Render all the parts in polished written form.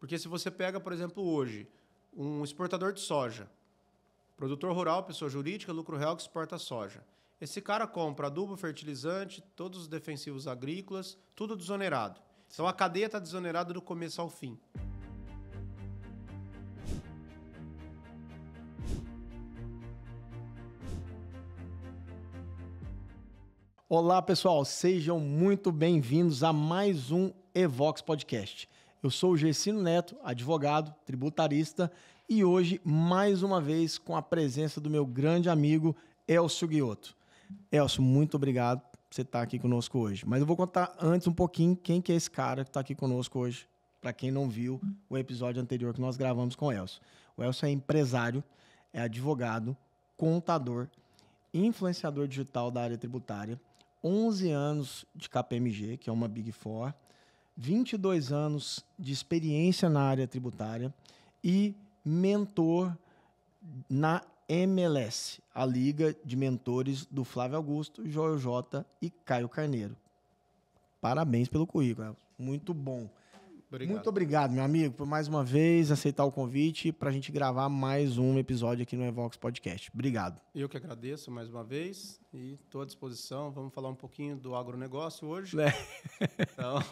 Porque se você pega, por exemplo, hoje, um exportador de soja, produtor rural, pessoa jurídica, lucro real que exporta soja. Esse cara compra adubo, fertilizante, todos os defensivos agrícolas, tudo desonerado. Então a cadeia está desonerada do começo ao fim. Olá, pessoal, sejam muito bem-vindos a mais um Evox Podcast. Eu sou o Gersino Neto, advogado, tributarista, e hoje, mais uma vez, com a presença do meu grande amigo Elcio Guiotto. Elcio, muito obrigado por você estar aqui conosco hoje. Mas eu vou contar antes um pouquinho quem que é esse cara que está aqui conosco hoje, para quem não viu o episódio anterior que nós gravamos com o Elcio. O Elcio é empresário, é advogado, contador, influenciador digital da área tributária, 11 anos de KPMG, que é uma Big Four, 22 anos de experiência na área tributária e mentor na MLS, a Liga de Mentores do Flávio Augusto, Joel J e Caio Carneiro. Parabéns pelo currículo, muito bom. Obrigado. Muito obrigado, meu amigo, por mais uma vez aceitar o convite para a gente gravar mais um episódio aqui no Evox Podcast. Obrigado. Eu que agradeço mais uma vez e estou à disposição. Vamos falar um pouquinho do agronegócio hoje. Então,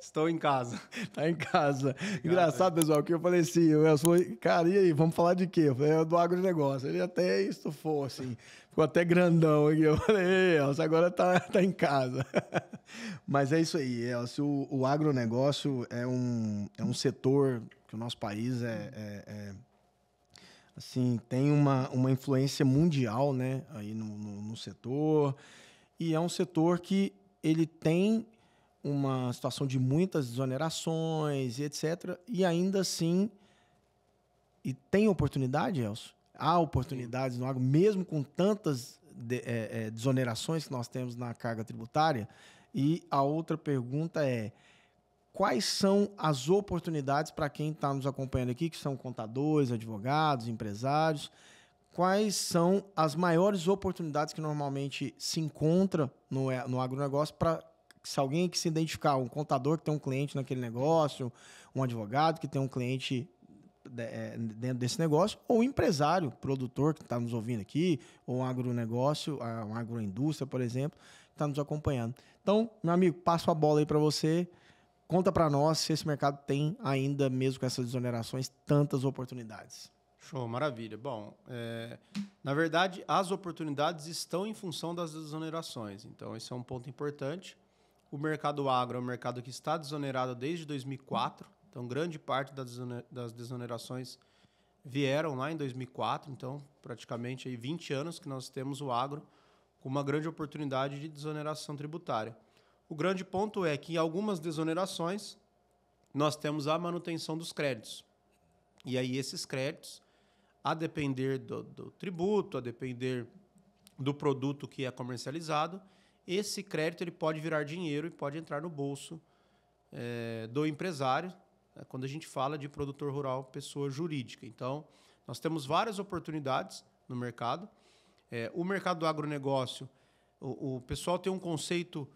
estou em casa. Tá em casa. Engraçado, pessoal, que eu falei assim, eu falei, cara, e aí, vamos falar de quê? Eu falei, do agronegócio. Ele até estufou, assim, ficou até grandão aqui. Eu falei, Elcio, agora tá em casa. Mas é isso aí, Elcio, o agronegócio é um setor que o nosso país assim, tem uma influência mundial, né, aí no setor, e é um setor que ele tem uma situação de muitas desonerações e etc. E ainda assim, e tem oportunidade, Elcio? Há oportunidades no agro, mesmo com tantas desonerações que nós temos na carga tributária. E a outra pergunta é, quais são as oportunidades para quem está nos acompanhando aqui, que são contadores, advogados, empresários, quais são as maiores oportunidades que normalmente se encontra no agronegócio para se alguém que se identificar, um contador que tem um cliente naquele negócio, um advogado que tem um cliente dentro desse negócio, ou um empresário, produtor que está nos ouvindo aqui, ou um agronegócio, uma agroindústria, por exemplo, que está nos acompanhando. Então, meu amigo, passo a bola aí para você. Conta para nós se esse mercado tem ainda, mesmo com essas desonerações, tantas oportunidades. Show, maravilha. Bom, na verdade, as oportunidades estão em função das desonerações. Então, esse é um ponto importante. O mercado agro é um mercado que está desonerado desde 2004. Então, grande parte das desonerações vieram lá em 2004. Então, praticamente aí 20 anos que nós temos o agro com uma grande oportunidade de desoneração tributária. O grande ponto é que em algumas desonerações nós temos a manutenção dos créditos. E aí esses créditos, a depender do tributo, a depender do produto que é comercializado, esse crédito ele pode virar dinheiro e pode entrar no bolso do empresário, quando a gente fala de produtor rural, pessoa jurídica. Então, nós temos várias oportunidades no mercado. O mercado do agronegócio, o pessoal tem um conceito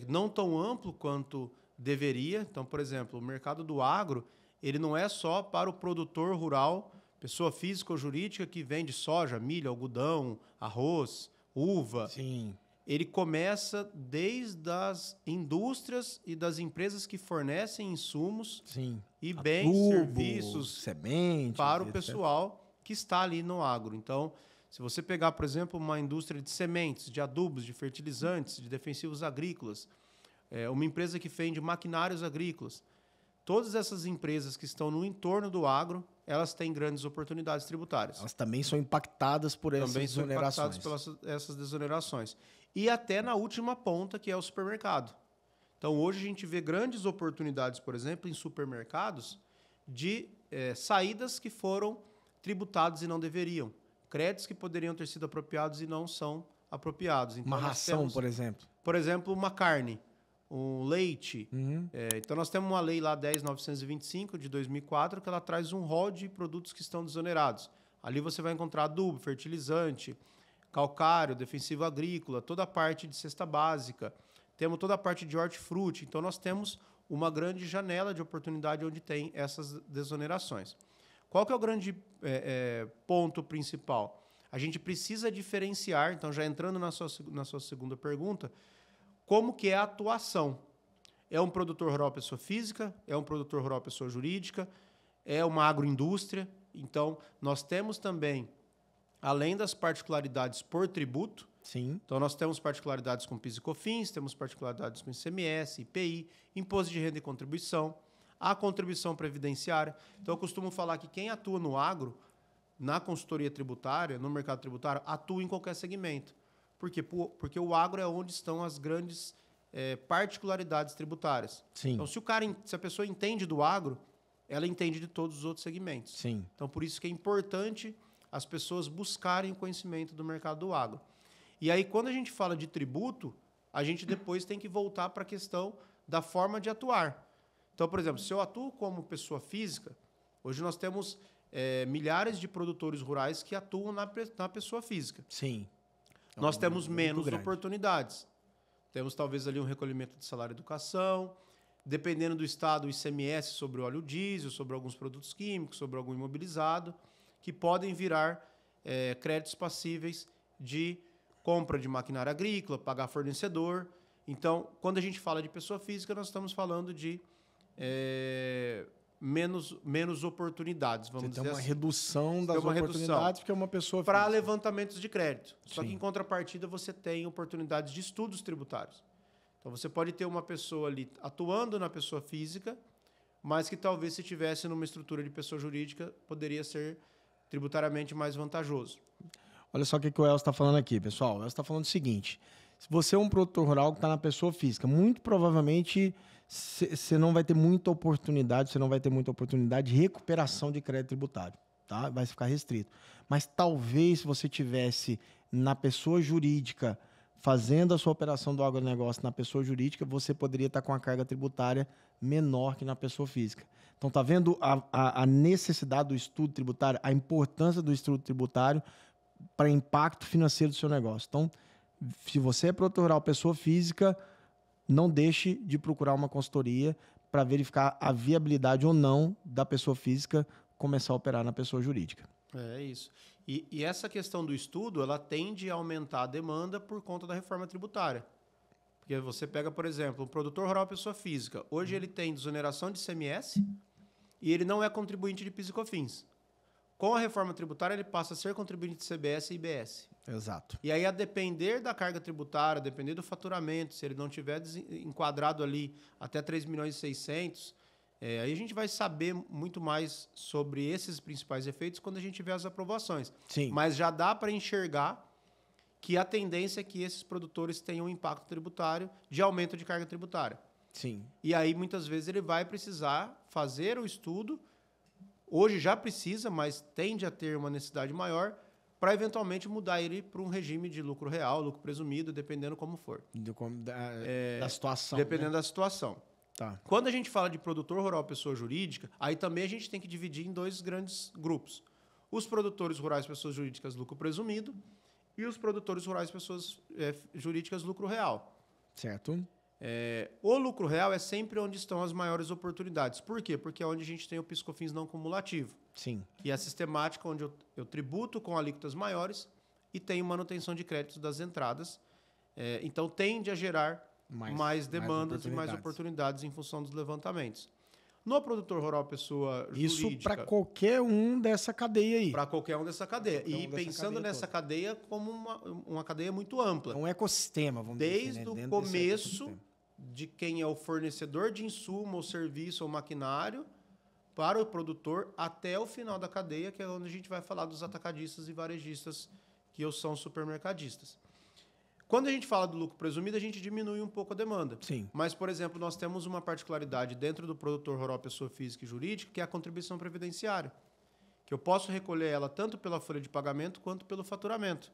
não tão amplo quanto deveria. Então, por exemplo, o mercado do agro, ele não é só para o produtor rural, pessoa física ou jurídica que vende soja, milho, algodão, arroz, uva. Sim. Ele começa desde as indústrias e das empresas que fornecem insumos e bens, serviços sementes, para o pessoal que está ali no agro. Então, se você pegar, por exemplo, uma indústria de sementes, de adubos, de fertilizantes, de defensivos agrícolas, uma empresa que vende maquinários agrícolas, todas essas empresas que estão no entorno do agro, elas têm grandes oportunidades tributárias. Elas também são impactadas por essas desonerações. Também são impactadas pelas essas desonerações. E até na última ponta, que é o supermercado. Então, hoje a gente vê grandes oportunidades, por exemplo, em supermercados, de saídas que foram tributadas e não deveriam. Créditos que poderiam ter sido apropriados e não são apropriados. Então, uma ração, por exemplo. Por exemplo, uma carne, um leite. Então, nós temos uma lei lá 10.925 de 2004 que ela traz um rol de produtos que estão desonerados. Ali você vai encontrar adubo, fertilizante, calcário, defensivo agrícola, toda a parte de cesta básica. Temos toda a parte de hortifruti. Então, nós temos uma grande janela de oportunidade onde tem essas desonerações. Qual que é o grande ponto principal? A gente precisa diferenciar, então, já entrando na sua segunda pergunta, como que é a atuação. É um produtor rural pessoa física? É um produtor rural pessoa jurídica? É uma agroindústria? Então, nós temos também, além das particularidades por tributo, Sim. Então, nós temos particularidades com PIS e COFINS, temos particularidades com ICMS, IPI, Imposto de Renda e Contribuição, a contribuição previdenciária. Então, eu costumo falar que quem atua no agro, na consultoria tributária, no mercado tributário, atua em qualquer segmento. Por quê? Porque o agro é onde estão as grandes particularidades tributárias. Sim. Então, se a pessoa entende do agro, ela entende de todos os outros segmentos. Sim. Então, por isso que é importante as pessoas buscarem o conhecimento do mercado do agro. E aí, quando a gente fala de tributo, a gente depois tem que voltar para a questão da forma de atuar. Então, por exemplo, se eu atuo como pessoa física, hoje nós temos milhares de produtores rurais que atuam na pessoa física. Sim. Nós temos menos oportunidades. Temos talvez ali um recolhimento de salário e educação, dependendo do estado, o ICMS sobre o óleo diesel, sobre alguns produtos químicos, sobre algum imobilizado, que podem virar créditos passíveis de compra de maquinária agrícola, pagar fornecedor. Então, quando a gente fala de pessoa física, nós estamos falando de menos oportunidades, vamos dizer assim. Uma redução das oportunidades, porque é uma pessoa para levantamentos de crédito. Só Sim. que, em contrapartida, você tem oportunidades de estudos tributários. Então, você pode ter uma pessoa ali atuando na pessoa física, mas que talvez, se tivesse numa estrutura de pessoa jurídica, poderia ser tributariamente mais vantajoso. Olha só o que o Elcio está falando aqui, pessoal. O Elcio está falando o seguinte: se você é um produtor rural que está na pessoa física, muito provavelmente você não vai ter muita oportunidade, de recuperação de crédito tributário, tá? Vai ficar restrito. Mas talvez, se você tivesse na pessoa jurídica, fazendo a sua operação do agronegócio na pessoa jurídica, você poderia estar com a carga tributária menor que na pessoa física. Então, está vendo a necessidade do estudo tributário, a importância do estudo tributário para impacto financeiro do seu negócio. Então, se você é produtor rural, pessoa física, não deixe de procurar uma consultoria para verificar a viabilidade ou não da pessoa física começar a operar na pessoa jurídica. É isso. E essa questão do estudo, ela tende a aumentar a demanda por conta da reforma tributária. Porque você pega, por exemplo, um produtor rural pessoa física. Hoje ele tem desoneração de ICMS e ele não é contribuinte de PIS e COFINS. Com a reforma tributária, ele passa a ser contribuinte de CBS e IBS. Exato. E aí, a depender da carga tributária, a depender do faturamento, se ele não tiver enquadrado ali até 3.600.000, aí a gente vai saber muito mais sobre esses principais efeitos quando a gente vê as aprovações. Sim. Mas já dá para enxergar que a tendência é que esses produtores tenham um impacto tributário de aumento de carga tributária. Sim. E aí, muitas vezes, ele vai precisar fazer o estudo. Hoje já precisa, mas tende a ter uma necessidade maior para, eventualmente, mudar ele para um regime de lucro real, lucro presumido, dependendo como for. Da situação. Dependendo da situação. Tá. Quando a gente fala de produtor rural pessoa jurídica, aí também a gente tem que dividir em dois grandes grupos. Os produtores rurais pessoas jurídicas lucro presumido e os produtores rurais pessoas jurídicas lucro real. Certo. O lucro real é sempre onde estão as maiores oportunidades. Por quê? Porque é onde a gente tem o PIS/COFINS não cumulativo. Sim. Que é a sistemática onde eu tributo com alíquotas maiores e tenho manutenção de créditos das entradas. Então, tende a gerar mais demandas e mais oportunidades em função dos levantamentos. No produtor rural pessoa jurídica... Isso para qualquer um dessa cadeia aí. Para qualquer um dessa cadeia. E pensando nessa cadeia como uma cadeia muito ampla. É um ecossistema, vamos dizer assim. Desde o começo de quem é o fornecedor de insumo, ou serviço, ou maquinário, para o produtor, até o final da cadeia, que é onde a gente vai falar dos atacadistas e varejistas, que são supermercadistas. Quando a gente fala do lucro presumido, a gente diminui um pouco a demanda. Sim. Mas, por exemplo, nós temos uma particularidade dentro do produtor rural pessoa física e jurídica, que é a contribuição previdenciária, que eu posso recolher ela tanto pela folha de pagamento quanto pelo faturamento.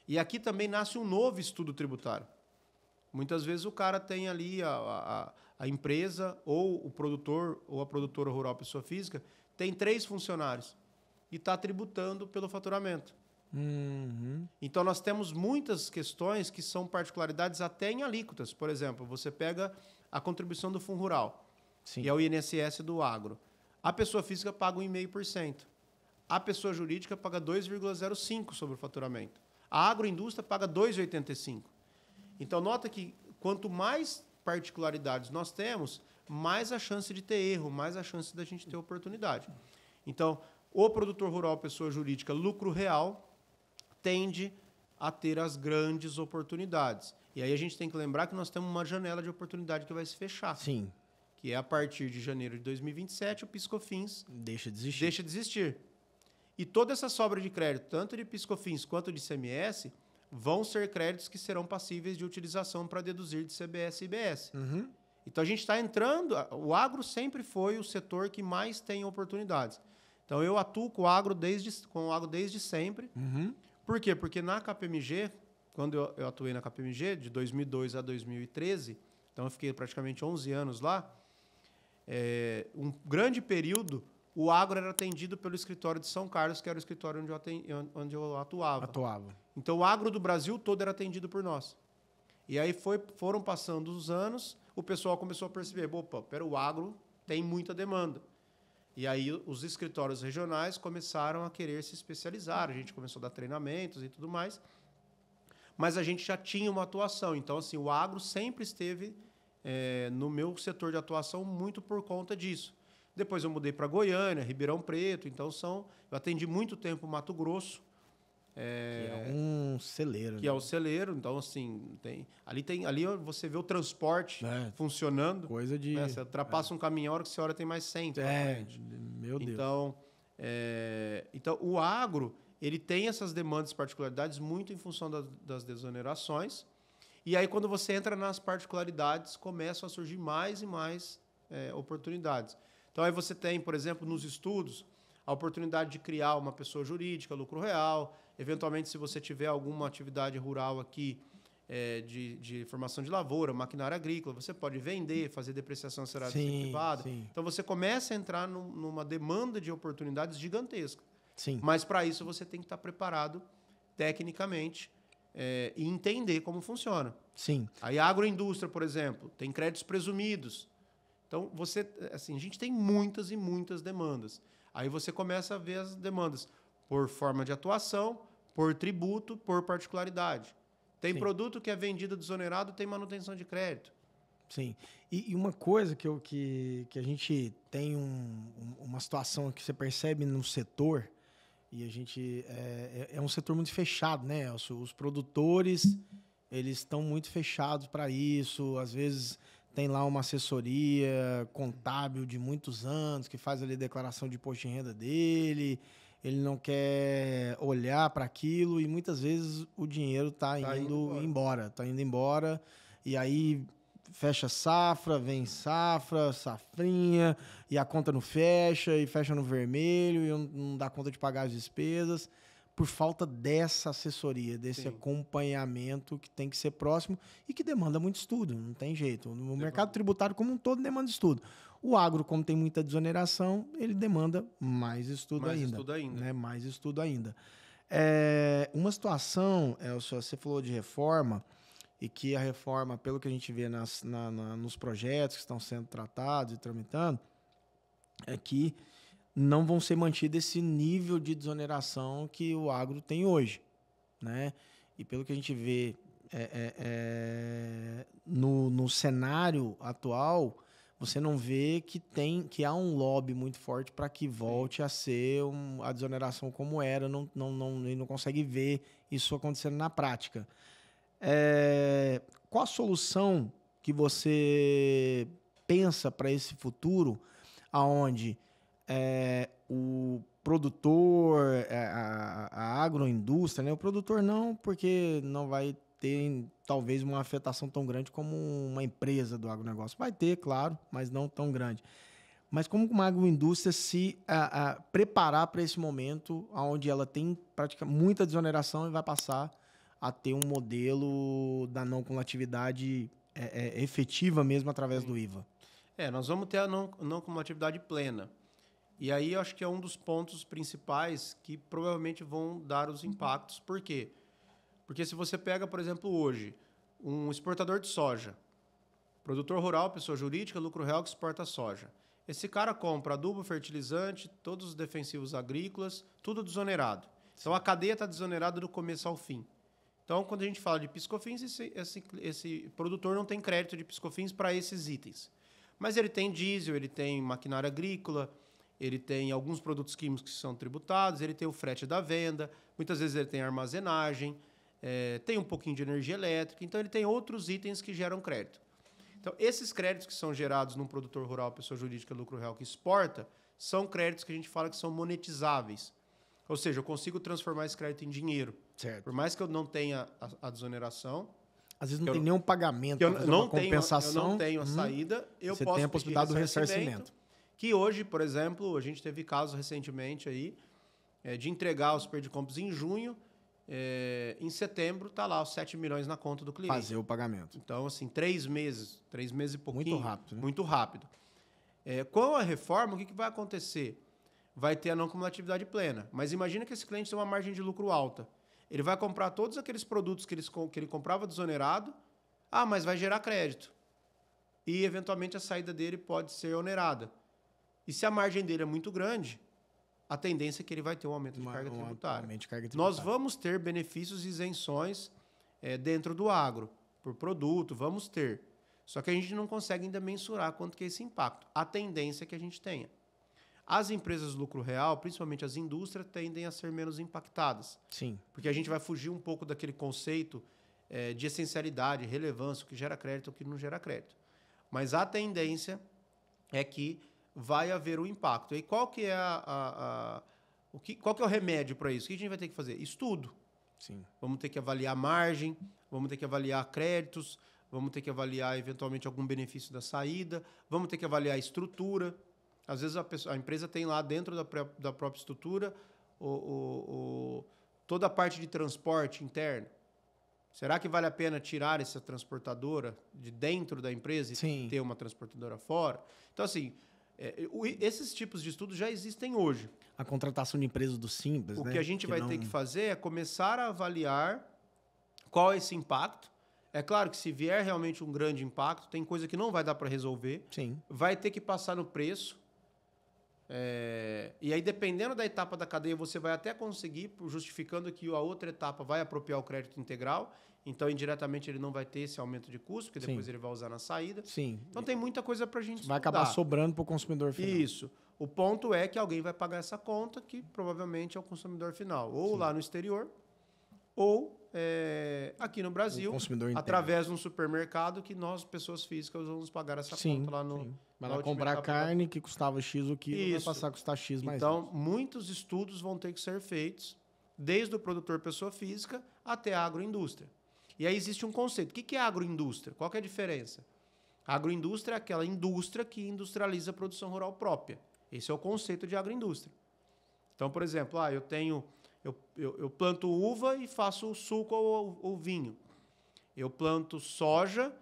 E aqui também nasce um novo estudo tributário. Muitas vezes o cara tem ali a empresa, ou o produtor, ou a produtora rural pessoa física, tem 3 funcionários e está tributando pelo faturamento. Uhum. Então, nós temos muitas questões que são particularidades até em alíquotas. Por exemplo, você pega a contribuição do Fundo Rural, Sim. que é o INSS do agro. A pessoa física paga 1,5%. A pessoa jurídica paga 2,05% sobre o faturamento. A agroindústria paga 2,85%. Então, nota que quanto mais particularidades nós temos, mais a chance de ter erro, mais a chance da gente ter oportunidade. Então, o produtor rural, pessoa jurídica, lucro real, tende a ter as grandes oportunidades. E aí a gente tem que lembrar que nós temos uma janela de oportunidade que vai se fechar. Sim. Que é a partir de janeiro de 2027, o PiscoFins Deixa de existir. deixa de existir. E toda essa sobra de crédito, tanto de PiscoFins quanto de ICMS, vão ser créditos que serão passíveis de utilização para deduzir de CBS e IBS. Uhum. Então, a gente está entrando... O agro sempre foi o setor que mais tem oportunidades. Então, eu atuo com o agro desde sempre. Uhum. Por quê? Porque na KPMG, quando eu atuei na KPMG, de 2002 a 2013, então eu fiquei praticamente 11 anos lá, um grande período, o agro era atendido pelo escritório de São Carlos, que era o escritório onde eu atuava. Então, o agro do Brasil todo era atendido por nós. E aí foram passando os anos, o pessoal começou a perceber, opa, o agro tem muita demanda. E aí os escritórios regionais começaram a querer se especializar, a gente começou a dar treinamentos e tudo mais, mas a gente já tinha uma atuação. Então, assim, o agro sempre esteve no meu setor de atuação muito por conta disso. Depois eu mudei para Goiânia, Ribeirão Preto, então eu atendi muito tempo o Mato Grosso. Que é um celeiro. Que é o celeiro, então assim, ali você vê o transporte funcionando. Coisa de... Você ultrapassa um caminhão, a hora que você olha tem mais 100. Meu Deus. Então, o agro, ele tem essas demandas e particularidades muito em função das desonerações. E aí, quando você entra nas particularidades, começam a surgir mais e mais oportunidades. Então, aí você tem, por exemplo, nos estudos, a oportunidade de criar uma pessoa jurídica, lucro real. Eventualmente, se você tiver alguma atividade rural aqui de formação de lavoura, maquinária agrícola, você pode vender, fazer depreciação acelerada incentivada. Então, você começa a entrar numa demanda de oportunidades gigantesca. Sim. Mas, para isso, você tem que estar preparado tecnicamente e entender como funciona. Sim. Aí, a agroindústria, por exemplo, tem créditos presumidos. Então, a gente tem muitas e muitas demandas. Aí você começa a ver as demandas por forma de atuação, por tributo, por particularidade. Tem produto que é vendido desonerado, tem manutenção de crédito. Sim. E uma coisa que a gente tem uma situação que você percebe no setor, e a gente é um setor muito fechado, né? Os produtores, eles estão muito fechados para isso. Às vezes tem lá uma assessoria contábil de muitos anos que faz ali a declaração de imposto de renda dele. Ele não quer olhar para aquilo e muitas vezes o dinheiro está indo embora. E aí fecha safra, vem safrinha, e a conta não fecha, e fecha no vermelho, e não dá conta de pagar as despesas, por falta dessa assessoria, desse acompanhamento que tem que ser próximo e que demanda muito estudo, não tem jeito. O mercado tributário como um todo demanda estudo. O agro, como tem muita desoneração, ele demanda mais estudo ainda. Né? Mais estudo ainda. Uma situação, você falou de reforma, e que a reforma, pelo que a gente vê nos projetos que estão sendo tratados e tramitando, é que não vão ser mantido esse nível de desoneração que o agro tem hoje, né? E pelo que a gente vê no cenário atual, você não vê que há um lobby muito forte para que volte a ser a desoneração como era, não consegue ver isso acontecendo na prática. Qual a solução que você pensa para esse futuro, aonde o produtor, a agroindústria, né? O produtor não, porque não vai ter talvez uma afetação tão grande como uma empresa do agronegócio. Vai ter, claro, mas não tão grande. Mas como uma agroindústria se preparar para esse momento onde ela tem praticamente muita desoneração e vai passar a ter um modelo da não cumulatividade efetiva mesmo através do IVA? Nós vamos ter a não cumulatividade plena. E aí eu acho que é um dos pontos principais que provavelmente vão dar os impactos. Por quê? Porque se você pega, por exemplo, hoje, um exportador de soja, Produtor rural, pessoa jurídica, lucro real que exporta soja. Esse cara compra adubo, fertilizante, todos os defensivos agrícolas, tudo desonerado. Então, a cadeia está desonerada do começo ao fim. Então, quando a gente fala de PiscoFins, esse produtor não tem crédito de PiscoFins para esses itens. Mas ele tem diesel, ele tem maquinária agrícola, ele tem alguns produtos químicos que são tributados, ele tem o frete da venda, muitas vezes ele tem armazenagem, tem um pouquinho de energia elétrica, então ele tem outros itens que geram crédito. Então, esses créditos que são gerados num produtor rural, pessoa jurídica, lucro real que exporta, são créditos que a gente fala que são monetizáveis. Ou seja, eu consigo transformar esse crédito em dinheiro. Certo. Por mais que eu não tenha a desoneração... Às vezes não tem nenhum pagamento, uma compensação. Eu não tenho a saída, eu você posso tem a possibilidade do ressarcimento. Que hoje, por exemplo, a gente teve casos recentemente aí de entregar os perdicompos em junho, em setembro está lá os 7 milhões na conta do cliente. Fazer o pagamento. Então, assim, 3 meses e pouquinho. Muito rápido. Né? Muito rápido. Com a reforma, o que vai acontecer? Vai ter a não cumulatividade plena. Mas imagina que esse cliente tem uma margem de lucro alta. Ele vai comprar todos aqueles produtos que ele comprava desonerado, mas vai gerar crédito. E, eventualmente, a saída dele pode ser onerada. E se a margem dele é muito grande, a tendência é que ele vai ter um aumento de carga tributária. Nós vamos ter benefícios e isenções dentro do agro, por produto, vamos ter. Só que a gente não consegue ainda mensurar quanto que é esse impacto. A tendência é que a gente tenha. As empresas de lucro real, principalmente as indústrias, tendem a ser menos impactadas. Sim. Porque a gente vai fugir um pouco daquele conceito de essencialidade, relevância, o que gera crédito, o que não gera crédito. Mas a tendência é que vai haver um impacto. E qual que é qual que é o remédio para isso? O que a gente vai ter que fazer? Estudo. Sim. Vamos ter que avaliar margem, vamos ter que avaliar créditos, vamos ter que avaliar, eventualmente, algum benefício da saída, vamos ter que avaliar a estrutura. Às vezes a empresa tem lá dentro da própria estrutura toda a parte de transporte interno. Será que vale a pena tirar essa transportadora de dentro da empresa e ter uma transportadora fora? Então, assim, esses tipos de estudos já existem hoje. A contratação de empresas do Simples, O que a gente vai ter que fazer é começar a avaliar qual é esse impacto. É claro que se vier realmente um grande impacto, tem coisa que não vai dar para resolver. Sim. Vai ter que passar no preço. E aí, dependendo da etapa da cadeia, você vai até conseguir, justificando que a outra etapa vai apropriar o crédito integral. Então, indiretamente, ele não vai ter esse aumento de custo, porque depois ele vai usar na saída. Sim. Então, tem muita coisa para a gente estudar. Vai acabar sobrando para o consumidor final. Isso. O ponto é que alguém vai pagar essa conta, que provavelmente é o consumidor final. Ou lá no exterior, ou aqui no Brasil, através de um supermercado que nós, pessoas físicas, vamos pagar essa conta lá no... Vai lá comprar carne que custava X o quilo, vai passar a custar X mais. Então, muitos estudos vão ter que ser feitos, desde o produtor pessoa física até a agroindústria. E aí existe um conceito. O que é agroindústria? Qual que é a diferença? A agroindústria é aquela indústria que industrializa a produção rural própria. Esse é o conceito de agroindústria. Então, por exemplo, eu planto uva e faço suco ou vinho. Eu planto soja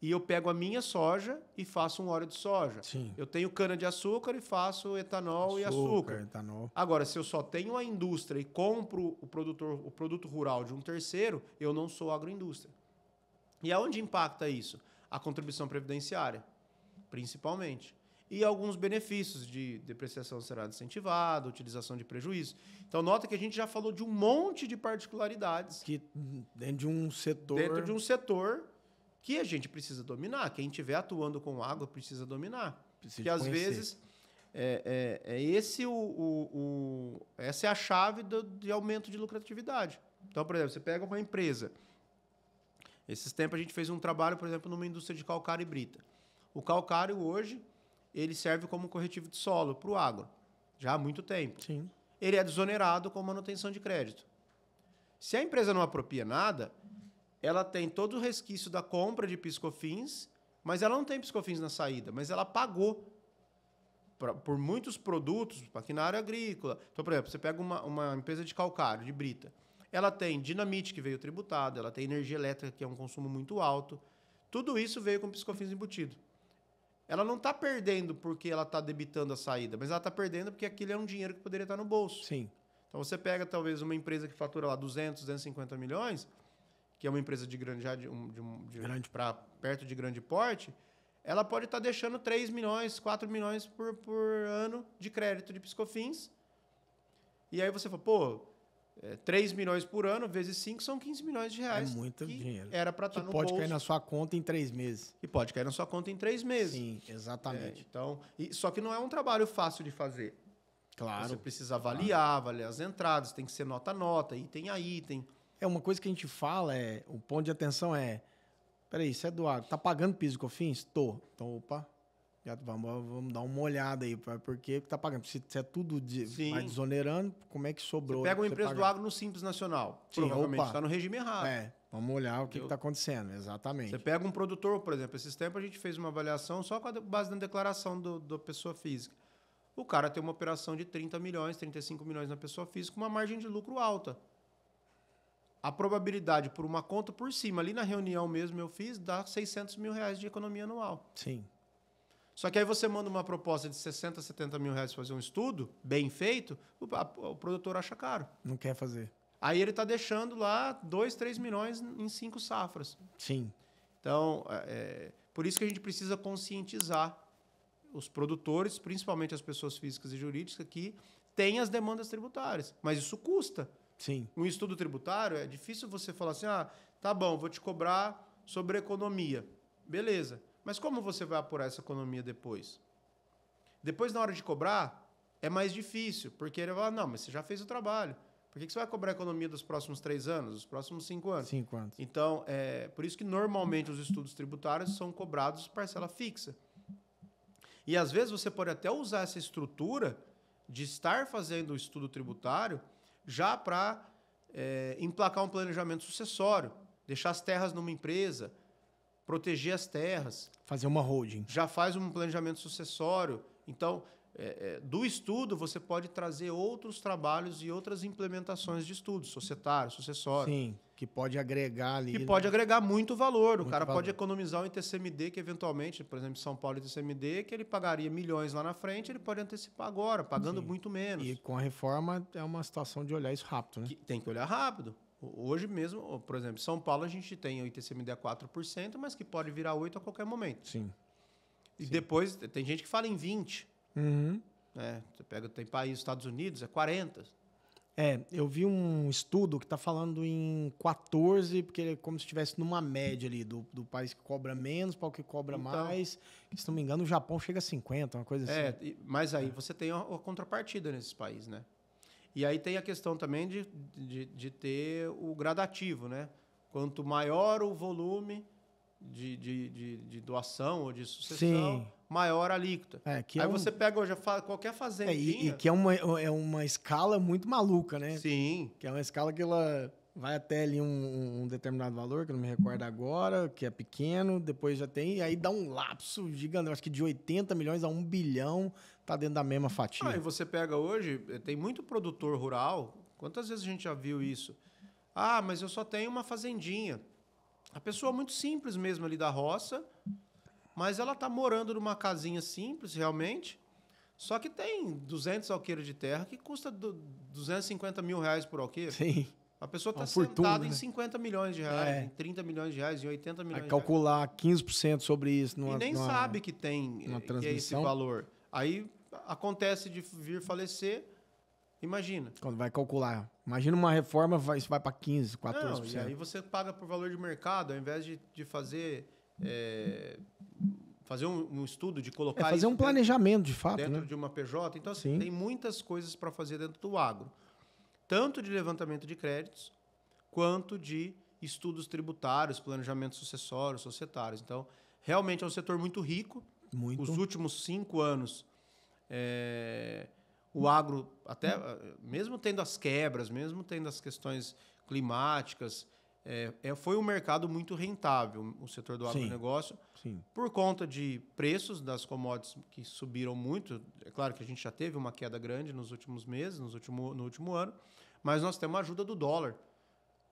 e eu pego a minha soja e faço um óleo de soja. Sim. Eu tenho cana-de-açúcar e faço etanol e açúcar. Etanol. Agora, se eu só tenho a indústria e compro o produto rural de um terceiro, eu não sou agroindústria. E aonde impacta isso? A contribuição previdenciária, principalmente. E alguns benefícios de depreciação será incentivada, utilização de prejuízo. Então, nota que a gente já falou de um monte de particularidades. Que dentro de um setor... Dentro de um setor que a gente precisa dominar. Quem estiver atuando com água precisa dominar. Porque, às vezes, essa é a chave de aumento de lucratividade. Então, por exemplo, você pega uma empresa. Esses tempos a gente fez um trabalho, por exemplo, numa indústria de calcário e brita. O calcário, hoje, ele serve como corretivo de solo para o agro, já há muito tempo. Sim. Ele é desonerado com manutenção de crédito. Se a empresa não apropria nada, ela tem todo o resquício da compra de PiscoFins, mas ela não tem PiscoFins na saída, mas ela pagou por muitos produtos, maquinária agrícola. Então, por exemplo, você pega uma empresa de calcário, de brita, ela tem dinamite, que veio tributado, ela tem energia elétrica, que é um consumo muito alto. Tudo isso veio com PiscoFins embutido. Ela não está perdendo porque ela está debitando a saída, mas ela está perdendo porque aquilo é um dinheiro que poderia estar no bolso. Sim. Então, você pega, talvez, uma empresa que fatura lá 200, 250 milhões, que é uma empresa de grande, para perto de grande porte, ela pode estar deixando 3 milhões, 4 milhões por ano de crédito de PiscoFins. E aí você fala, pô, 3 milhões por ano, vezes 5, são 15 milhões de reais. É muito dinheiro. Era para estar no pode bolso. cair na sua conta em 3 meses. E pode cair na sua conta em 3 meses. Sim, exatamente. Então, só que não é um trabalho fácil de fazer. Claro. Você precisa avaliar as entradas, tem que ser nota a nota, item a item. Uma coisa que a gente fala, o ponto de atenção peraí, isso é do agro, tá pagando PIS e COFINS? Tô. Então, opa, já vamos dar uma olhada aí, porque tá pagando. Se é tudo vai desonerando, como é que sobrou? Você pega uma empresa do agro no Simples Nacional, sim, provavelmente está no regime errado. Vamos olhar o que está acontecendo, exatamente. Você pega um produtor, por exemplo, esses tempos a gente fez uma avaliação só com a base da declaração da pessoa física. O cara tem uma operação de 30 milhões, 35 milhões na pessoa física, com uma margem de lucro alta. A probabilidade por uma conta por cima, ali na reunião mesmo eu fiz, dá 600 mil reais de economia anual. Sim. Só que aí você manda uma proposta de 60, 70 mil reais para fazer um estudo, bem feito, o produtor acha caro. Não quer fazer. Aí ele está deixando lá 2, 3 milhões em 5 safras. Sim. Então, por isso que a gente precisa conscientizar os produtores, principalmente as pessoas físicas e jurídicas, que têm as demandas tributárias. Mas isso custa. Sim. Um estudo tributário, é difícil você falar assim, tá bom, vou te cobrar sobre economia. Beleza. Mas como você vai apurar essa economia depois? Depois, na hora de cobrar, é mais difícil, porque ele vai falar, não, mas você já fez o trabalho. Por que você vai cobrar a economia dos próximos 3 anos, dos próximos 5 anos? 5 anos. Então, por isso que normalmente os estudos tributários são cobrados parcela fixa. E às vezes você pode até usar essa estrutura de estar fazendo o estudo tributário já para emplacar um planejamento sucessório, deixar as terras numa empresa, proteger as terras. Fazer uma holding. Já faz um planejamento sucessório. Então, do estudo, você pode trazer outros trabalhos e outras implementações de estudos, societário, sucessório. Sim, que pode agregar ali. Que pode agregar muito valor. O cara pode economizar um ITCMD que, eventualmente, por exemplo, São Paulo ITCMD, que ele pagaria milhões lá na frente, ele pode antecipar agora, pagando muito menos. E com a reforma é uma situação de olhar isso rápido, né? Tem que olhar rápido. Hoje mesmo, por exemplo, São Paulo a gente tem o ITCMD a 4%, mas que pode virar 8% a qualquer momento. Sim. E depois, tem gente que fala em 20%. Uhum. Tem país, Estados Unidos, é 40%. Eu vi um estudo que está falando em 14%, porque é como se estivesse numa média ali, do país que cobra menos para o que cobra mais. Se não me engano, o Japão chega a 50%, uma coisa assim. Mas aí você tem a contrapartida nesses países, né? E aí tem a questão também de ter o gradativo, né? Quanto maior o volume de doação ou de sucessão, sim, maior a alíquota. Aí você pega hoje qualquer fazendinha... E que é uma escala muito maluca, né? Sim. Que é uma escala que ela vai até ali um determinado valor, que eu não me recordo agora, que é pequeno, depois já tem, e aí dá um lapso gigante, eu acho que de 80 milhões a 1 bilhão tá dentro da mesma fatia. E você pega hoje, tem muito produtor rural, quantas vezes a gente já viu isso? Mas eu só tenho uma fazendinha. A pessoa muito simples mesmo ali da roça, mas ela está morando numa casinha simples, realmente, só que tem 200 alqueires de terra que custa 250 mil reais por alqueire. Sim. A pessoa está sentada em 50 milhões de reais, em 30 milhões de reais, em 80 milhões de reais. Calcular 15% sobre isso. E nem sabe que tem que é esse valor. Aí acontece de vir falecer, imagina. Quando vai calcular. Imagina uma reforma, isso vai para 15%, 14%. Não, e aí você paga por valor de mercado, ao invés de fazer um estudo, de colocar fazer um planejamento, de fato, dentro de uma PJ. Então, assim, tem muitas coisas para fazer dentro do agro. Tanto de levantamento de créditos, quanto de estudos tributários, planejamento sucessório, societários. Então, realmente é um setor muito rico. Muito. Os últimos 5 anos, o agro, até mesmo tendo as quebras, mesmo tendo as questões climáticas, foi um mercado muito rentável, o setor do agronegócio, por conta de preços das commodities que subiram muito. É claro que a gente já teve uma queda grande nos últimos meses, no último ano, mas nós temos a ajuda do dólar,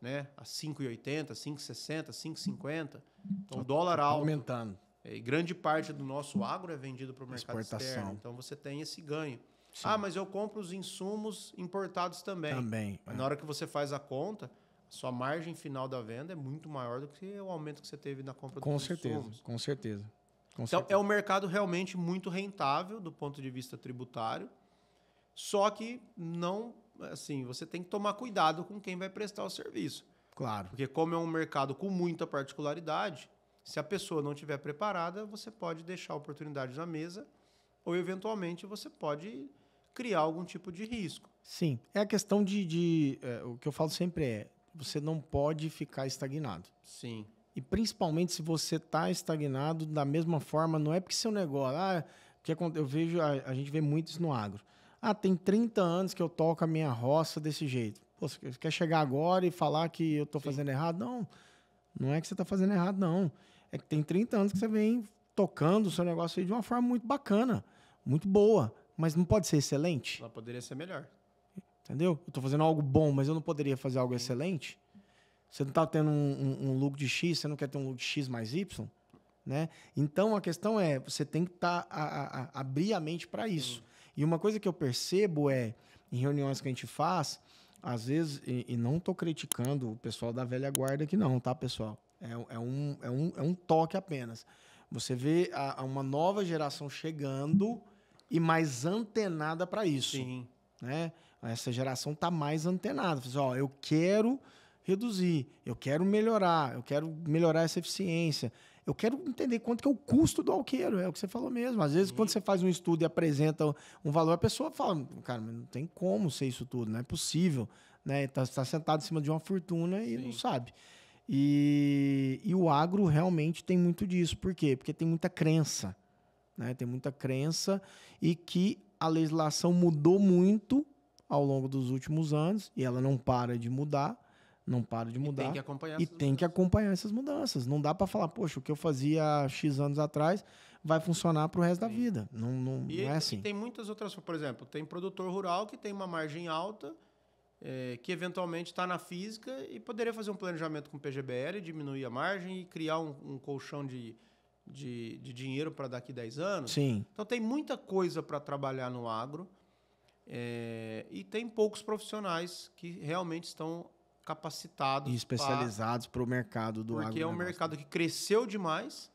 né? A 5,80, 5,60, 5,50. Então, o dólar alto. Aumentando. E grande parte do nosso agro é vendido para o mercado externo. Então, você tem esse ganho. Sim. Mas eu compro os insumos importados também. Mas na hora que você faz a conta, Sua margem final da venda é muito maior do que o aumento que você teve na compra Com dos certeza, insumos. com certeza. Com Então, certeza. é um mercado realmente muito rentável do ponto de vista tributário, só que não, assim, você tem que tomar cuidado com quem vai prestar o serviço. Claro. Porque como é um mercado com muita particularidade, se a pessoa não estiver preparada, você pode deixar a oportunidade na mesa ou, eventualmente, você pode criar algum tipo de risco. Sim, é a questão o que eu falo sempre é, você não pode ficar estagnado. Sim. E principalmente se você está estagnado da mesma forma, não é porque seu negócio... eu vejo, a gente vê muito isso no agro. Tem 30 anos que eu toco a minha roça desse jeito. Pô, você quer chegar agora e falar que eu estou fazendo errado? Não, não é que você está fazendo errado, não. É que tem 30 anos que você vem tocando o seu negócio aí de uma forma muito bacana, muito boa, mas não pode ser excelente. Ela poderia ser melhor. Entendeu? Eu estou fazendo algo bom, mas eu não poderia fazer algo excelente? Você não está tendo um lucro de X, você não quer ter um lucro de X mais Y? Né? Então, a questão é, você tem que abrir a mente para isso. E uma coisa que eu percebo é, em reuniões que a gente faz, às vezes, e não estou criticando o pessoal da velha guarda aqui não, tá, pessoal? É um toque apenas. Você vê uma nova geração chegando e mais antenada para isso. Sim. Né? Essa geração está mais antenada. Eu quero reduzir, eu quero melhorar essa eficiência, eu quero entender quanto que é o custo do alqueiro, é o que você falou mesmo. Às vezes, quando você faz um estudo e apresenta um valor, a pessoa fala, cara, mas não tem como ser isso tudo, não é possível. Né? Tá sentado em cima de uma fortuna e não sabe. E o agro realmente tem muito disso. Por quê? Porque tem muita crença. Né? Tem muita crença e que a legislação mudou muito ao longo dos últimos anos e ela não para de mudar. Não para de mudar. E tem que acompanhar essas mudanças. Não dá para falar, poxa, o que eu fazia há X anos atrás vai funcionar para o resto da vida. Não é assim. E tem muitas outras... Por exemplo, tem produtor rural que tem uma margem alta, que eventualmente está na física e poderia fazer um planejamento com PGBL, diminuir a margem e criar um colchão de dinheiro para daqui 10 anos. Sim. Então, tem muita coisa para trabalhar no agro e tem poucos profissionais que realmente estão capacitados e especializados para o mercado do agro. Porque é um mercado que cresceu demais.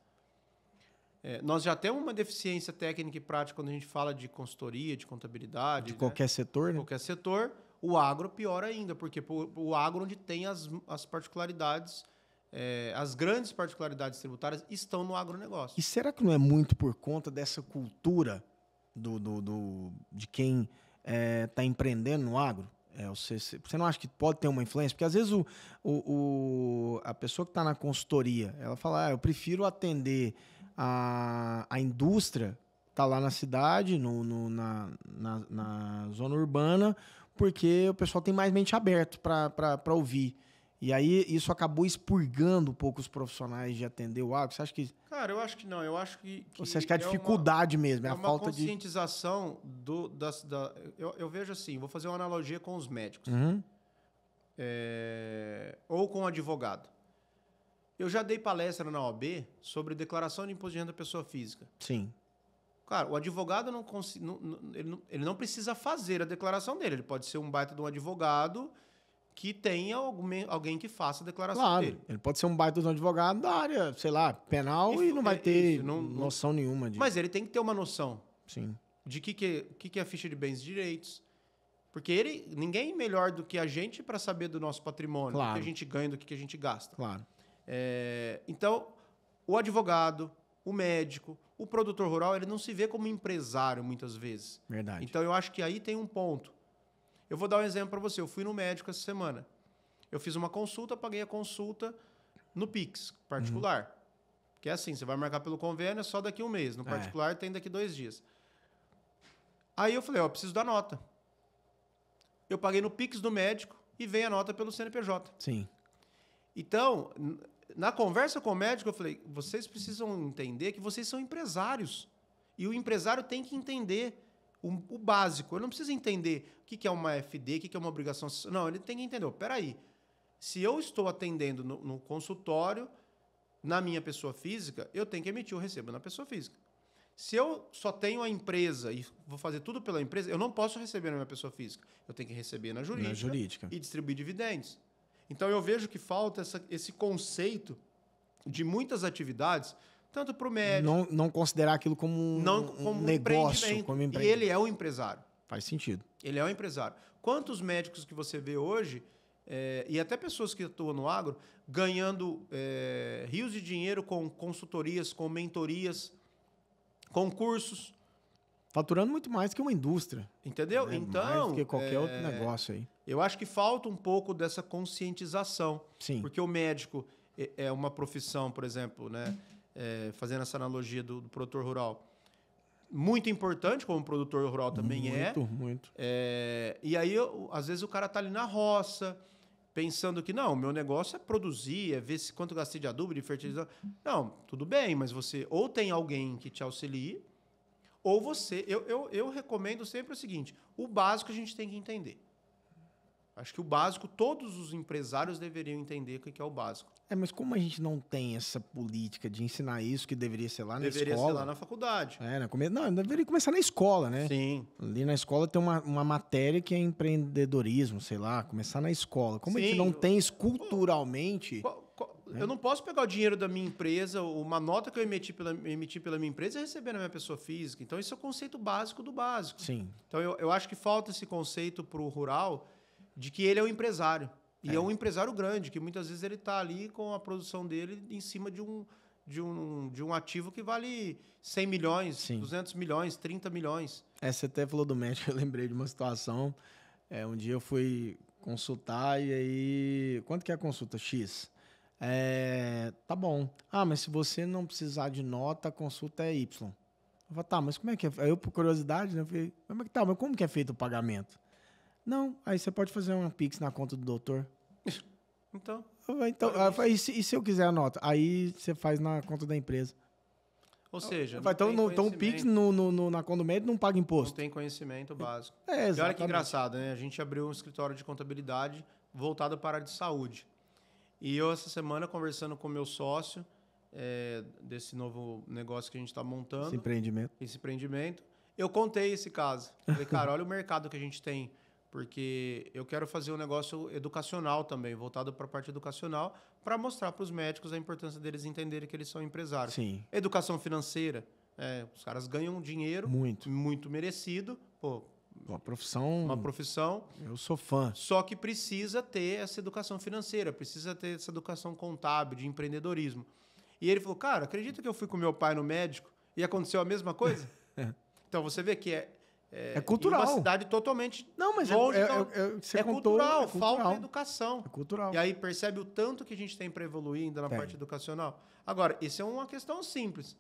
Nós já temos uma deficiência técnica e prática quando a gente fala de consultoria, de contabilidade. De qualquer setor, né? Qualquer setor. O agro, pior ainda, porque o agro onde tem as particularidades, as grandes particularidades tributárias estão no agronegócio. E será que não é muito por conta dessa cultura de quem está empreendendo no agro? Você não acha que pode ter uma influência? Porque às vezes a pessoa que está na consultoria, ela fala, eu prefiro atender a indústria, está lá na cidade, na zona urbana, porque o pessoal tem mais mente aberta para ouvir. E aí isso acabou expurgando um pouco os profissionais de atender o agro. Você acha que... Cara, eu acho que não. Eu acho que você acha que é a dificuldade mesmo, é a falta de... É uma conscientização eu vejo assim, vou fazer uma analogia com os médicos. Uhum. Ou com o advogado. Eu já dei palestra na OAB sobre declaração de imposto de renda da pessoa física. Sim. Cara, o advogado ele não precisa fazer a declaração dele. Ele pode ser um baita de um advogado que tenha alguém que faça a declaração dele. Ele pode ser um baita de um advogado da área, sei lá, penal e não vai ter noção nenhuma disso. Mas ele tem que ter uma noção. Sim. De que é a ficha de bens e direitos. Porque ninguém melhor do que a gente para saber do nosso patrimônio, claro. do que a gente ganha, do que a gente gasta. Claro. Então, o advogado, o médico, o produtor rural, ele não se vê como empresário muitas vezes. Verdade. Então, eu acho que aí tem um ponto. Eu vou dar um exemplo para você. Eu fui no médico essa semana. Eu fiz uma consulta, paguei a consulta no Pix particular. Que é assim, você vai marcar pelo convênio, é só daqui um mês. No particular, tem daqui 2 dias. Aí eu falei, eu preciso da nota. Eu paguei no Pix do médico e veio a nota pelo CNPJ. Sim. Então, na conversa com o médico, eu falei, vocês precisam entender que vocês são empresários. E o empresário tem que entender o básico. Ele não precisa entender o que é uma FD, o que é uma obrigação. Não, ele tem que entender. Peraí, se eu estou atendendo no consultório, na minha pessoa física, eu tenho que emitir o recibo na pessoa física. Se eu só tenho a empresa e vou fazer tudo pela empresa, eu não posso receber na minha pessoa física. Eu tenho que receber na jurídica. E distribuir dividendos. Então, eu vejo que falta esse conceito de muitas atividades, tanto para o médico... Não considerar aquilo como um negócio, como empreendimento. E ele é um empresário. Faz sentido. Ele é um empresário. Quantos médicos que você vê hoje, e até pessoas que atuam no agro, ganhando rios de dinheiro com consultorias, com mentorias, com cursos. Faturando muito mais que uma indústria. Entendeu? Né? Então, mais do que qualquer outro negócio aí. Eu acho que falta um pouco dessa conscientização. Sim. Porque o médico é uma profissão, por exemplo, né? Fazendo essa analogia do produtor rural, muito importante, como o produtor rural também Muito. E aí, às vezes, o cara tá ali na roça, pensando que, não, o meu negócio é produzir, é ver quanto gastei de adubo, de fertilizante. Não, tudo bem, mas você ou tem alguém que te auxilie, ou você... Eu recomendo sempre o seguinte, o básico a gente tem que entender. Acho que o básico, todos os empresários deveriam entender o que é o básico. Mas como a gente não tem essa política de ensinar isso, que deveria ser lá na escola... Deveria ser lá na faculdade. Não, deveria começar na escola, né? Sim. Ali na escola tem uma matéria que é empreendedorismo, sei lá, começar na escola. Como a gente não tem isso culturalmente... Eu não posso pegar o dinheiro da minha empresa, uma nota que eu emiti pela minha empresa e receber na minha pessoa física. Então, isso é o conceito básico do básico. Sim. Então, eu acho que falta esse conceito para o rural de que ele é um empresário. E é um empresário grande, que muitas vezes ele está ali com a produção dele em cima de um ativo que vale 100 milhões, Sim. 200 milhões, 30 milhões. Você até falou do médico, eu lembrei de uma situação. Um dia eu fui consultar e aí... Quanto que é a consulta? X. Tá bom. Mas se você não precisar de nota, a consulta é Y. Eu falei, tá, mas como é que é? Aí eu, por curiosidade, né, eu falei, mas como que é feito o pagamento? Não, aí você pode fazer uma Pix na conta do doutor. Então, e se eu quiser a nota? Aí você faz na conta da empresa. Ou seja, então o Pix na conta do médico não paga imposto. Não tem conhecimento básico. Exatamente. E olha que engraçado, né? A gente abriu um escritório de contabilidade voltado para a área de saúde. E eu, essa semana, conversando com o meu sócio, desse novo negócio que a gente está montando. Esse empreendimento. Eu contei esse caso. Falei, cara, olha o mercado que a gente tem. Porque eu quero fazer um negócio educacional também, voltado para a parte educacional, para mostrar para os médicos a importância deles entenderem que eles são empresários. Sim. Educação financeira. Os caras ganham dinheiro muito merecido. Uma profissão. Eu sou fã. Só que precisa ter essa educação financeira, precisa ter essa educação contábil, de empreendedorismo. E ele falou, cara, acredita que eu fui com meu pai no médico e aconteceu a mesma coisa? Então você vê que é cultural. Uma cidade totalmente longe. Cultural, falta educação. É cultural. E aí percebe o tanto que a gente tem para evoluir ainda na parte educacional. Agora, isso é uma questão simples.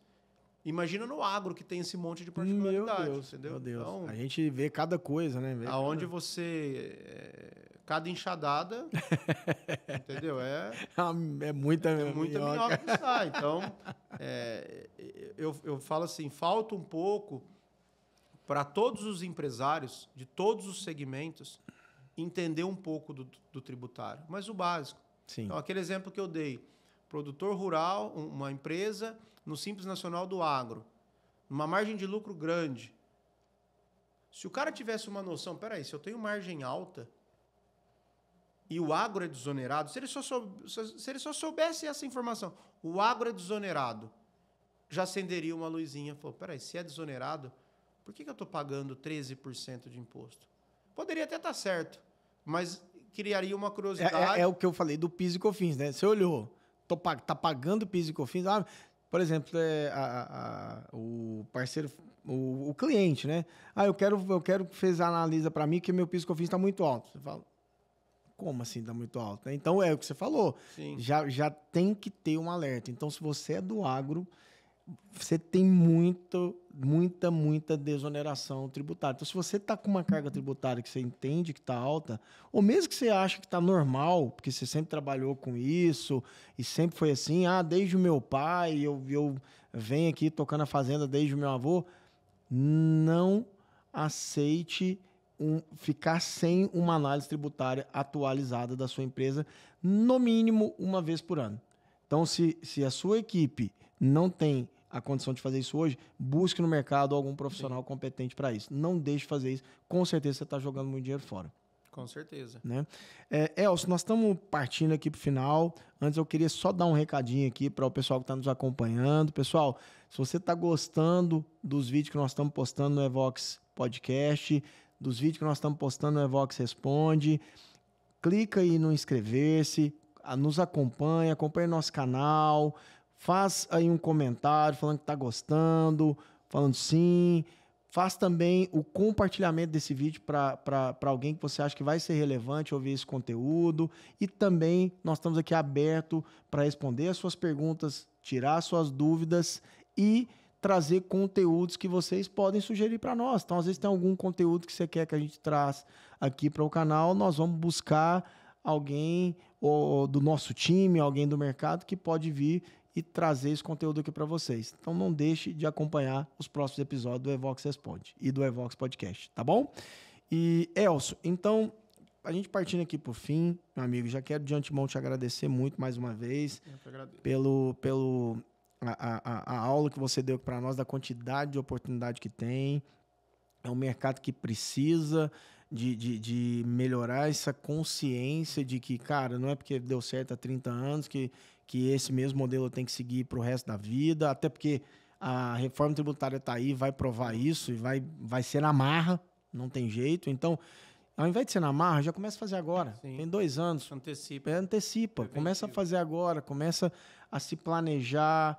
Imagina no agro que tem esse monte de particularidade. Meu Deus. Então, a gente vê cada coisa, né? Aonde você... cada enxadada, entendeu? É muita minhoca que sai. Então, eu falo assim, falta um pouco para todos os empresários de todos os segmentos entender um pouco do tributário, mas o básico. Sim. Então, aquele exemplo que eu dei, produtor rural, uma empresa no Simples Nacional do Agro, uma margem de lucro grande. Se o cara tivesse uma noção, peraí, se eu tenho margem alta e o agro é desonerado, se ele só soubesse essa informação, o agro é desonerado, já acenderia uma luzinha. Falou, peraí, se é desonerado, por que eu estou pagando 13% de imposto? Poderia até estar certo, mas criaria uma curiosidade. É o que eu falei do PIS e COFINS, né? Você olhou, tá pagando PIS e COFINS, por exemplo, o parceiro, o cliente, né? Eu quero que você analisa para mim que meu PIS e COFINS está muito alto. Você fala, como assim está muito alto? Então, é o que você falou. Sim. Já tem que ter um alerta. Então, se você é do agro, você tem muita desoneração tributária. Então, se você está com uma carga tributária que você entende que está alta, ou mesmo que você acha que está normal, porque você sempre trabalhou com isso, e sempre foi assim, desde o meu pai, eu venho aqui tocando a fazenda desde o meu avô, não aceite ficar sem uma análise tributária atualizada da sua empresa, no mínimo uma vez por ano. Então, se a sua equipe não tem a condição de fazer isso hoje, busque no mercado algum profissional competente para isso. Não deixe de fazer isso. Com certeza você está jogando muito dinheiro fora. Com certeza. Né? Elcio, nós estamos partindo aqui para o final. Antes eu queria só dar um recadinho aqui para o pessoal que está nos acompanhando. Pessoal, se você está gostando dos vídeos que nós estamos postando no Evox Podcast, dos vídeos que nós estamos postando no Evox Responde, clica aí no inscrever-se, nos acompanha nosso canal, faz aí um comentário falando que está gostando, falando sim. Faz também o compartilhamento desse vídeo para alguém que você acha que vai ser relevante ouvir esse conteúdo. E também nós estamos aqui abertos para responder as suas perguntas, tirar as suas dúvidas e trazer conteúdos que vocês podem sugerir para nós. Então, às vezes tem algum conteúdo que você quer que a gente traz aqui para o canal, nós vamos buscar alguém do nosso time, alguém do mercado que pode vir e trazer esse conteúdo aqui para vocês. Então não deixe de acompanhar os próximos episódios do Evox Responde e do Evox Podcast, tá bom? E Elcio, então, a gente partindo aqui pro fim, meu amigo, já quero de antemão te agradecer muito mais uma vez pelo a aula que você deu para nós, da quantidade de oportunidade que tem. É um mercado que precisa de melhorar essa consciência de que, cara, não é porque deu certo há 30 anos que esse mesmo modelo tem que seguir para o resto da vida, até porque a reforma tributária está aí, vai provar isso e vai ser na marra, não tem jeito. Então, ao invés de ser na marra, já começa a fazer agora. Sim. Tem 2 anos. Antecipa. Começa a fazer agora, começa a se planejar.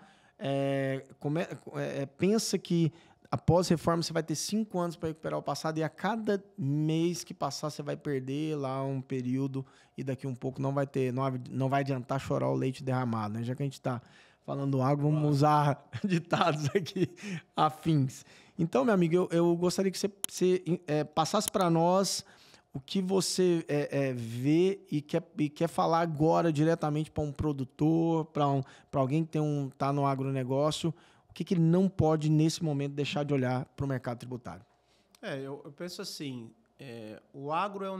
Pensa que após reforma você vai ter 5 anos para recuperar o passado e a cada mês que passar você vai perder lá um período e daqui um pouco não vai adiantar chorar o leite derramado, né? Já que a gente está falando água, vamos usar ditados aqui afins. Então, meu amigo, eu gostaria que você passasse para nós o que você vê e quer falar agora diretamente para um produtor, para alguém que tá no agronegócio. O que ele não pode, nesse momento, deixar de olhar para o mercado tributário? Eu penso assim, o agro é um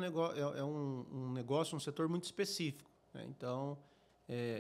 negócio, um setor muito específico, né? Então,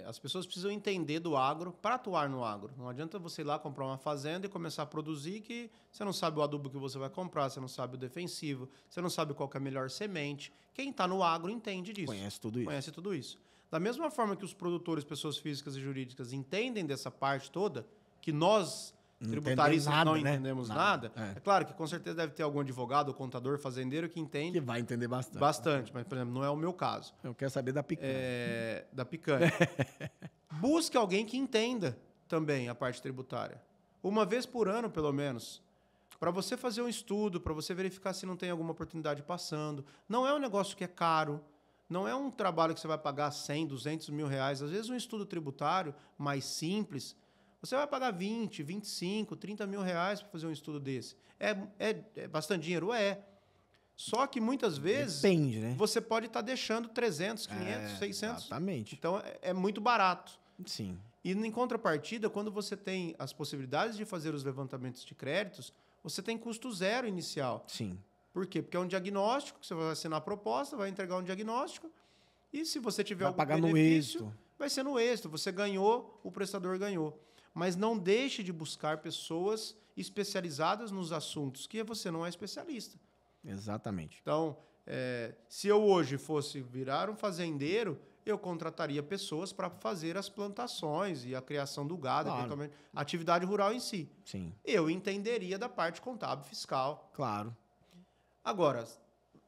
as pessoas precisam entender do agro para atuar no agro. Não adianta você ir lá comprar uma fazenda e começar a produzir que você não sabe o adubo que você vai comprar, você não sabe o defensivo, você não sabe qual que é a melhor semente. Quem está no agro entende disso. Conhece tudo isso. Da mesma forma que os produtores, pessoas físicas e jurídicas, entendem dessa parte toda, que nós, tributaristas, não entendemos nada. É claro que com certeza deve ter algum advogado ou contador, fazendeiro que entende. Que vai entender bastante. Bastante, mas, por exemplo, não é o meu caso. Eu quero saber da picanha. Da picanha. Busque alguém que entenda também a parte tributária. Uma vez por ano, pelo menos. Para você fazer um estudo, para você verificar se não tem alguma oportunidade passando. Não é um negócio que é caro. Não é um trabalho que você vai pagar 100, 200 mil reais. Às vezes um estudo tributário mais simples, você vai pagar 20, 25, 30 mil reais para fazer um estudo desse. É bastante dinheiro? É. Só que muitas vezes depende, né? Você pode estar deixando 300, 500, 600. Exatamente. Então é muito barato. Sim. E em contrapartida, quando você tem as possibilidades de fazer os levantamentos de créditos, você tem custo zero inicial. Sim. Por quê? Porque é um diagnóstico, você vai assinar a proposta, vai entregar um diagnóstico, e se você tiver vai algum pagar benefício, no êxito. Vai ser no êxito. Você ganhou, o prestador ganhou. Mas não deixe de buscar pessoas especializadas nos assuntos que você não é especialista. Exatamente. Então, se eu hoje fosse virar um fazendeiro, eu contrataria pessoas para fazer as plantações e a criação do gado, claro. A atividade rural em si. Sim. Eu entenderia da parte contábil fiscal. Claro. Agora,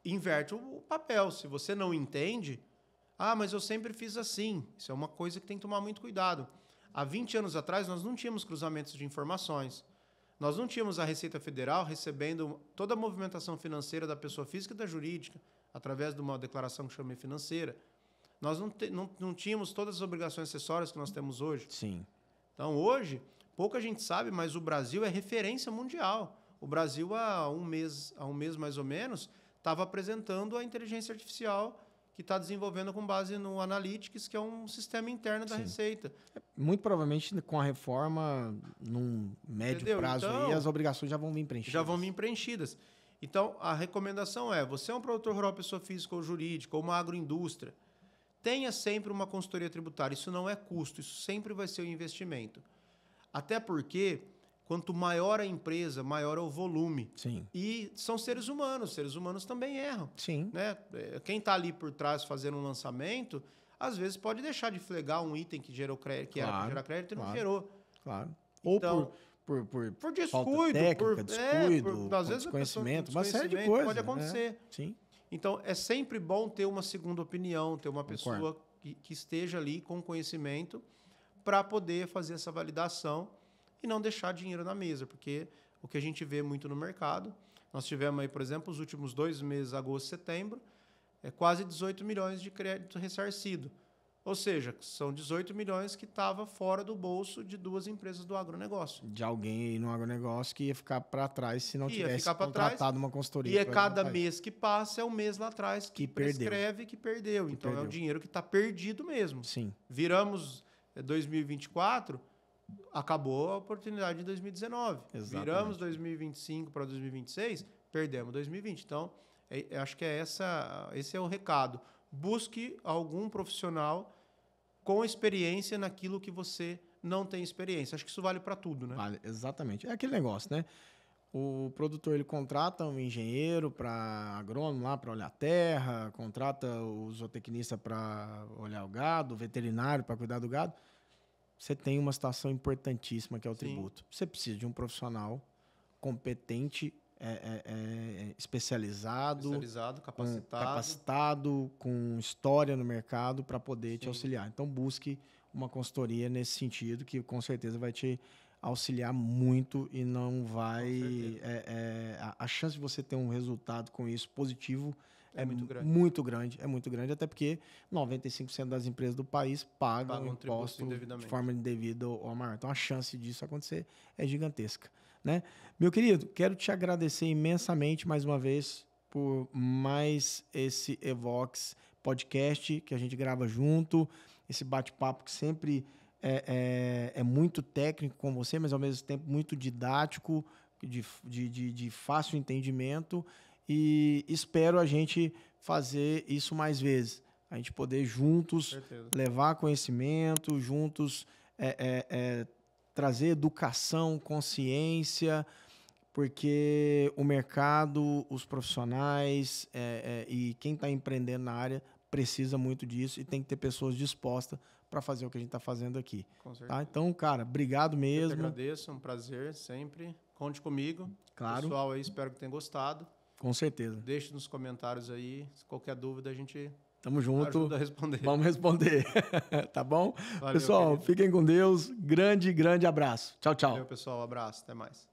inverte o papel. Se você não entende, mas eu sempre fiz assim. Isso é uma coisa que tem que tomar muito cuidado. Há 20 anos atrás, nós não tínhamos cruzamentos de informações. Nós não tínhamos a Receita Federal recebendo toda a movimentação financeira da pessoa física e da jurídica, através de uma declaração que chama financeira. Nós não tínhamos todas as obrigações acessórias que nós temos hoje. Sim. Então, hoje, pouca gente sabe, mas o Brasil é referência mundial. O Brasil, há um mês mais ou menos, estava apresentando a inteligência artificial que está desenvolvendo com base no Analytics, que é um sistema interno da Receita. Muito provavelmente, com a reforma, num médio prazo, então, aí, as obrigações já vão vir preenchidas. Então, a recomendação você é um produtor rural, pessoa física ou jurídica, ou uma agroindústria, tenha sempre uma consultoria tributária. Isso não é custo, isso sempre vai ser um investimento. Até porque, quanto maior a empresa, maior é o volume. Sim. E são seres humanos também erram. Sim. Né? Quem está ali por trás fazendo um lançamento, às vezes pode deixar de flegar um item que gerou crédito, que era para gerar crédito e não gerou. Claro. Ou então, por descuido, técnica, descuido, às vezes desconhecimento, uma série de coisas. Pode acontecer. Né? Sim. Então, é sempre bom ter uma segunda opinião, ter uma pessoa que esteja ali com conhecimento para poder fazer essa validação e não deixar dinheiro na mesa, porque o que a gente vê muito no mercado, nós tivemos aí, por exemplo, os últimos 2 meses, agosto e setembro, quase 18 milhões de crédito ressarcido. Ou seja, são 18 milhões que estava fora do bolso de 2 empresas do agronegócio. De alguém aí no agronegócio que ia ficar para trás se não tivesse contratado uma consultoria. E cada mês que passa é um mês lá atrás que prescreve que perdeu. Então é um dinheiro que está perdido mesmo. Sim. Viramos 2024, acabou a oportunidade de 2019. Exatamente. Viramos 2025 para 2026, perdemos 2020. Então, acho que esse é o recado. Busque algum profissional com experiência naquilo que você não tem experiência. Acho que isso vale para tudo, né? Vale, exatamente. É aquele negócio, né? O produtor ele contrata um engenheiro para agrônomo lá para olhar a terra, contrata o zootecnista para olhar o gado, o veterinário para cuidar do gado. Você tem uma situação importantíssima que é o tributo. Você precisa de um profissional competente, especializado, capacitado, com história no mercado para poder te auxiliar. Então, busque uma consultoria nesse sentido, que com certeza vai te auxiliar muito e não vai... a chance de você ter um resultado com isso positivo é muito grande. É muito grande, até porque 95% das empresas do país pagam imposto de forma indevida ou maior. Então, a chance disso acontecer é gigantesca. Né? Meu querido, quero te agradecer imensamente mais uma vez por mais esse Evox podcast que a gente grava junto, esse bate-papo que sempre é muito técnico com você, mas ao mesmo tempo muito didático, de fácil entendimento, e espero a gente fazer isso mais vezes, a gente poder juntos levar conhecimento, juntos trazer educação, consciência, porque o mercado, os profissionais e quem está empreendendo na área precisa muito disso e tem que ter pessoas dispostas para fazer o que a gente está fazendo aqui. Com certeza. Tá? Então, cara, obrigado mesmo. Eu te agradeço, é um prazer sempre. Conte comigo. Claro. Pessoal aí, espero que tenham gostado. Com certeza. Deixe nos comentários aí, se qualquer dúvida a gente... Tamo junto. Ajuda a responder. Vamos responder. Tá bom? Valeu, pessoal, querido. Fiquem com Deus. Grande abraço. Tchau, tchau. Valeu, pessoal. Um abraço. Até mais.